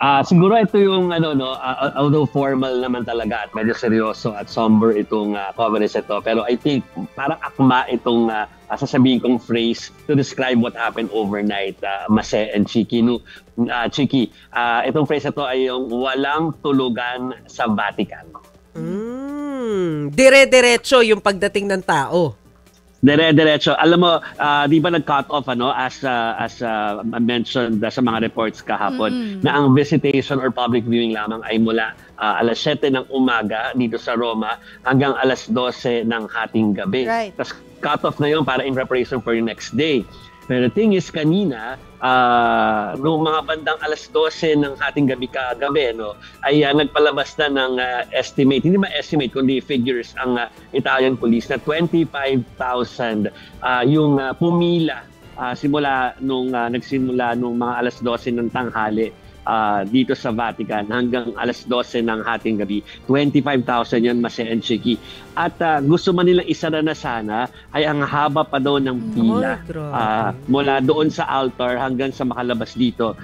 Siguro ito yung ano no, although formal naman talaga at medyo seryoso at somber itong coverage ito, pero I think parang akma itong sasabihin kong phrase to describe what happened overnight, Mase and Chiki. No, Chiki, itong phrase ito ay yung walang tulugan sa Vatican. Dire-diretso yung pagdating ng tao. Dire-diretso. Alam mo, di ba nag-cut off as mentioned sa mga reports kahapon na ang visitation or public viewing lamang ay mula alas 7 ng umaga dito sa Roma hanggang alas 12 ng hating gabi. Right. Tapos cut off na yun para in preparation for the next day. Pero the thing is, kanina, noong mga bandang alas 12 ng hating gabi, no, ay nagpalabas na ng estimate, hindi ma-estimate, kundi figures ang Italian police na 25,000 yung pumila simula nung nagsimula nung mga alas 12 ng tanghali dito sa Vatican hanggang alas 12 ng hating gabi. 25,000 yan, Mase and Chiki. At gusto man nilang isara na sana ay ang haba pa daw ng pila. Mula doon sa altar hanggang sa makalabas dito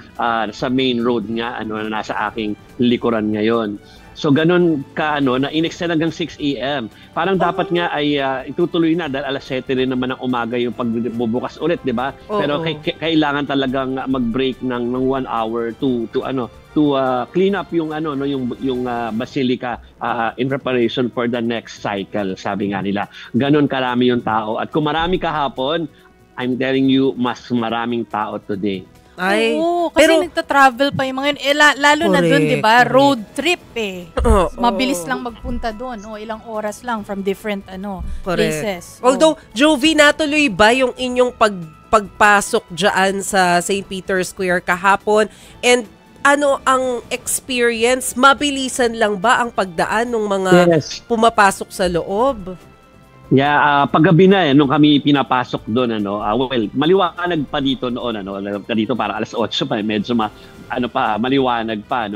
sa main road nga, na nasa aking likuran ngayon. So ganun ka na in-extend hanggang 6 a.m. Parang dapat nga ay itutuloy na dahil alas 7 rin naman ng umaga yung pagbubukas ulit, 'di ba? Pero kailangan talagang mag-break ng 1 hour to clean up yung yung basilica in preparation for the next cycle, sabi nga nila. Ganun karami yung tao at kung marami kahapon, I'm telling you mas maraming tao today. Oo, kasi nagta-travel pa yung mga yun. Lalo na doon, di ba? Road trip Mabilis lang magpunta doon. Ilang oras lang from different places. Although, Jovi, natuloy ba yung inyong pagpasok dyan sa St. Peter's Square kahapon? And ano ang experience? Mabilisan lang ba ang pagdaan ng mga pumapasok sa loob? Yeah, paggabi na nung kami pinapasok doon maliwanag pa dito noon dito para alas 8 pa medyo maliwanag pa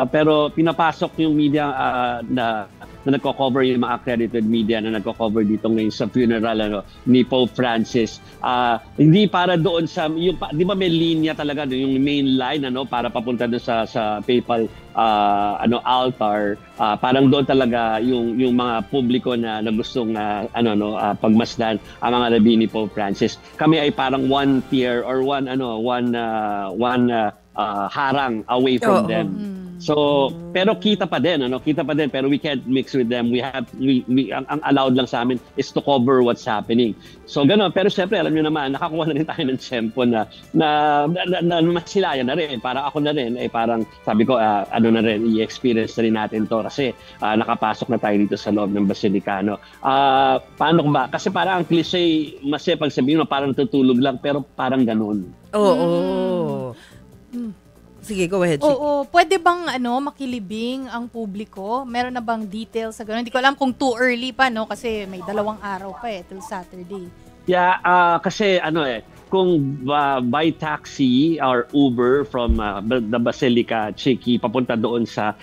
pero pinapasok yung media na nagko-cover yung mga accredited media na nagko-cover dito ngayon sa funeral ni Pope Francis. Hindi para doon sa yung di ba may linya talaga yung main line para papunta doon sa papal altar. Parang doon talaga yung mga publiko na gustong pagmasdan ang mga labi ni Pope Francis. Kami ay parang one tier or one harang away from them. So, pero kita pa din pero we can't mix with them. Ang allowed lang sa amin is to cover what's happening. So, gano'n. Pero syempre, alam niyo naman, nakakuha na rin tayo ng tempo na masilayan na rin. Para ako na rin, parang sabi ko, na rin, i-experience na rin natin to kasi nakapasok na tayo dito sa loob ng Basilica. Paano ba? Kasi parang ang cliche, pag sabihin mo, parang tutulog lang, pero parang gano'n. Sige, go ahead. Oo, pwede bang makilibing ang publiko? Meron na bang details sa gano'n? Hindi ko alam kung too early pa, kasi may 2 araw pa till Saturday. Yeah, kasi kung by taxi or Uber from the Basilica, Chiki, papunta doon sa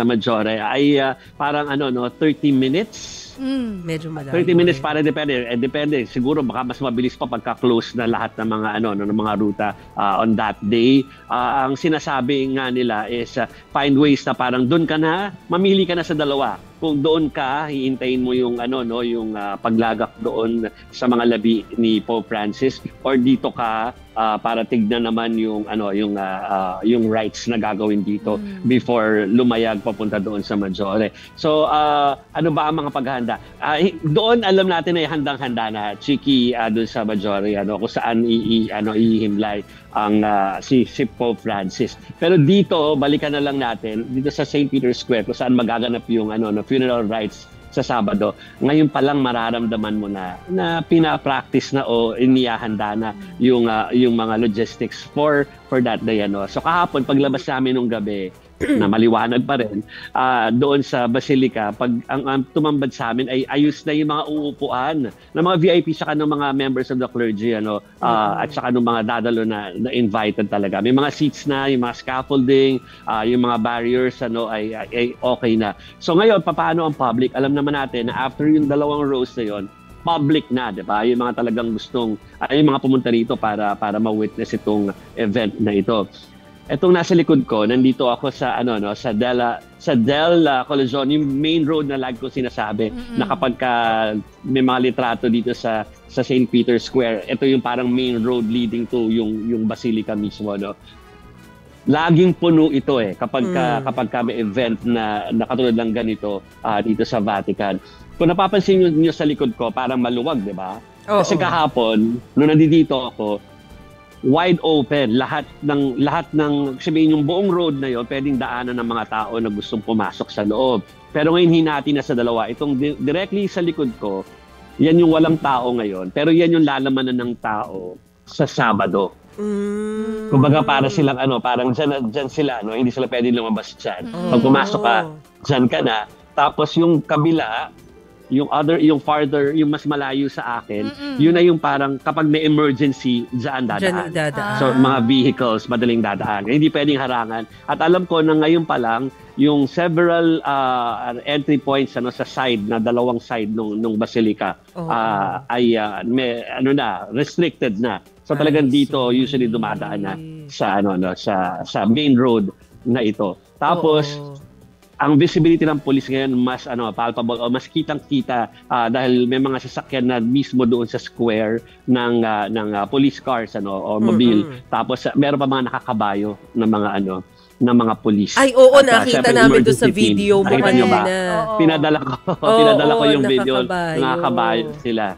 Maggiore ay parang 30 minutes. Medyo madami. 30 minutes para depende. Siguro baka mas mabilis pa pagka-close na lahat ng mga ng mga ruta on that day. Ang sinasabi nga nila is find ways na parang doon ka na, mamili ka na sa dalawa. Kung doon ka, hihintayin mo yung yung paglagak doon sa mga labi ni Pope Francis or dito ka para tignan naman yung yung rites na gagawin dito before lumayag papunta doon sa Maggiore. So ano ba ang mga paghahanda? Doon alam natin ay handang-handa na Chiki doon sa Maggiore kung saan ihimlay ang si Pope Francis. Pero dito balikan na lang natin dito sa St. Peter's Square kung saan magaganap yung funeral rites sa Sabado. Ngayon pa lang mararamdaman mo na pina-practice na o inihahanda na yung mga logistics for that day. So kahapon paglabas namin nung gabi na maliwanag pa rin doon sa Basilica, pag ang tumambad sa amin ay ayos na yung mga uupuan ng mga VIP saka ng mga members of the clergy at saka ng mga dadalo na invited talaga. May mga seats na, yung mga scaffolding, yung mga barriers ay okay na. So ngayon paano ang public? Alam naman natin na after yung 2 rows na yon, public na, di ba? Yung mga talagang gustong yung mga pumunta rito para ma-witness itong event na ito. Etong nasa likod ko, nandito ako sa sa Del Corazon, yung main road na lagi ko sinasabi na kapag may mga litrato dito sa St. Peter's Square, ito yung parang main road leading to yung basilica mismo, no. Laging puno ito kapag may event na katulad lang ganito dito sa Vatican. Kung napapansin niyo sa likod ko, parang maluwag, 'di ba? Kasi kahapon, nung nandito ako, wide open lahat ng sabihin yung buong road na yon, pwedeng daanan ng mga tao na gustong pumasok sa loob. Pero ngayon hinati na sa dalawa. Itong directly sa likod ko, yan yung walang tao ngayon. Pero yan yung lalamanan ng tao sa Sabado. Kumbaga para silang parang dyan sila, hindi sila pwedeng lumabas dyan. Pag pumasok ka, dyan ka na. Tapos yung kabila, yung farther, yung mas malayo sa akin, yun na yung parang kapag may emergency, dyan dadaan. So mga vehicles, madaling dadaan. Hindi pwedeng harangan. At alam ko na ngayon pa lang, yung several entry points sa side, na dalawang side nung basilica, ay restricted na. So talagang dito usually dumadaan na sa main road na ito. Tapos ang visibility ng police ngayon mas palpable o mas kitang-kita dahil may mga sasakyan na mismo doon sa square ng police cars o mobile. Tapos meron pa mga nakakabayo ng mga police. Ay, oo, nakita namin doon sa video mo kanina. Pinadala ko yung video, nakakabayo sila.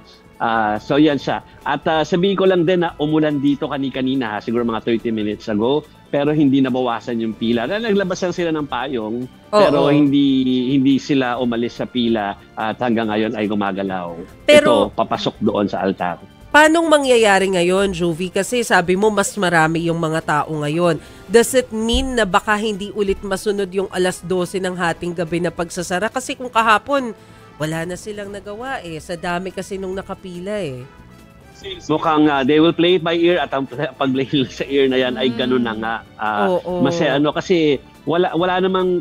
So yan siya. At sabihin ko lang din na umulan dito kanina, siguro mga 30 minutes ago, pero hindi nabawasan yung pila. Naglabas lang sila ng payong, pero hindi sila umalis sa pila at hanggang ngayon ay gumagalaw. Pero ito, papasok doon sa altar. Paano mangyayari ngayon, Jovi? Kasi sabi mo mas marami yung mga tao ngayon. Does it mean na baka hindi ulit masunod yung 12:00 ng hating gabi na pagsasara? Kasi kung kahapon, wala na silang nagawa sa dami kasi nung nakapila Mukhang they will play it by ear at ang pag-play sa ear na yan ay ganun na nga. Kasi walang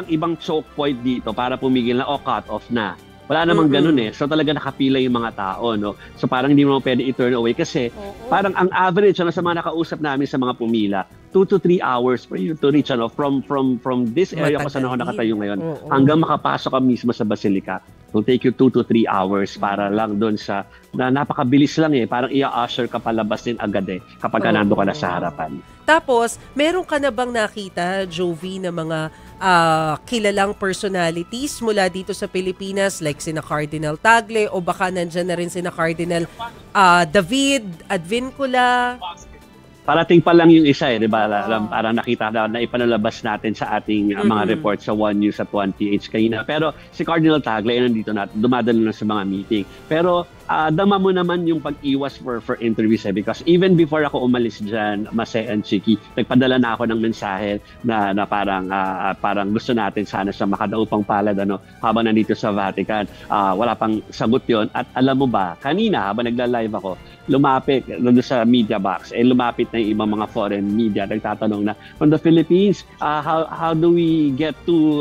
ibang choke point dito para pumigil na cut off na. Wala namang ganun So talaga nakapila yung mga tao, no? So parang hindi mo pwede i-turn away kasi parang ang average sa mga nakausap namin sa mga pumila, 2 to 3 hours for you to reach from this area kung saan ako nakatayo ngayon hanggang makapasok ka mismo sa Basilica. It will take you 2 to 3 hours para lang doon sa napakabilis lang parang i-usher ka palabas din agad kapag nando ka na sa harapan. Tapos, meron ka na bang nakita, Jovi, na mga kilalang personalities mula dito sa Pilipinas like sina Cardinal Tagle o baka nandyan na rin sina Cardinal David Advincula? Parating pa lang yung isa di ba? Parang nakita na ipanalabas natin sa ating mga reports sa One News at 1PH kanina. Pero si Cardinal Tagle nandito na, dumadalo na sa mga meeting. Pero dama mo naman yung pag-iwas for interviews because even before ako umalis dyan, Mase and Chiki, nagpadala na ako ng mensahe na parang gusto natin sana sa makadaupang palad habang nandito sa Vatican. Wala pang sagot yon. At alam mo ba, kanina habang nagla-live ako, lumapit doon sa media box, lumapit na yung ibang mga foreign media, nagtatanong na, from the Philippines, how do we get to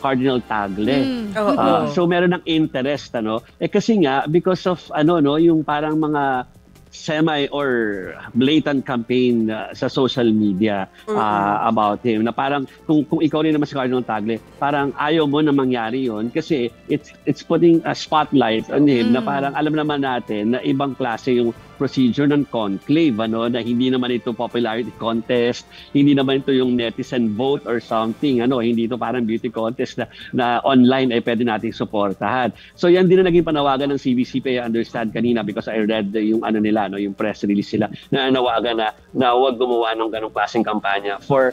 Cardinal Tagle? So meron ng interest, kasi nga, because of yung parang mga semi or blatant campaign sa social media about him na parang kung ikaw rin naman si Cardinal Tagle, parang ayaw mo na mangyari yon kasi it's putting a spotlight on him na parang alam naman natin na ibang klase yung procedure ng conclave na hindi naman ito popularity contest, hindi naman ito yung netizen vote or something, hindi ito parang beauty contest na online ay pwede nating suportahan. So yan din na naging panawagan ng CBCP, I understand kanina because I read yung nila, yung press release sila na nawagan na huwag gumawa ng ganong klaseng kampanya for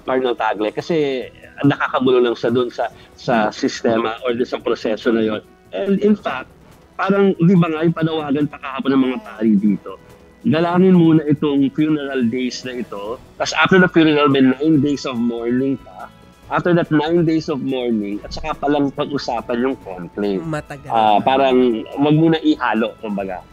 Cardinal Tagle kasi nakakagulo lang sa doon sa sistema or sa proseso na yon. And in fact, parang di ba nga yung panawagan pa kahapon ng mga pari dito. Galangin muna itong funeral days na ito. Tapos after the funeral, may 9 days of mourning pa. After that 9 days of mourning, at saka palang pag-usapan yung conclave. Matagal. Parang wag muna ihalo, kumbaga.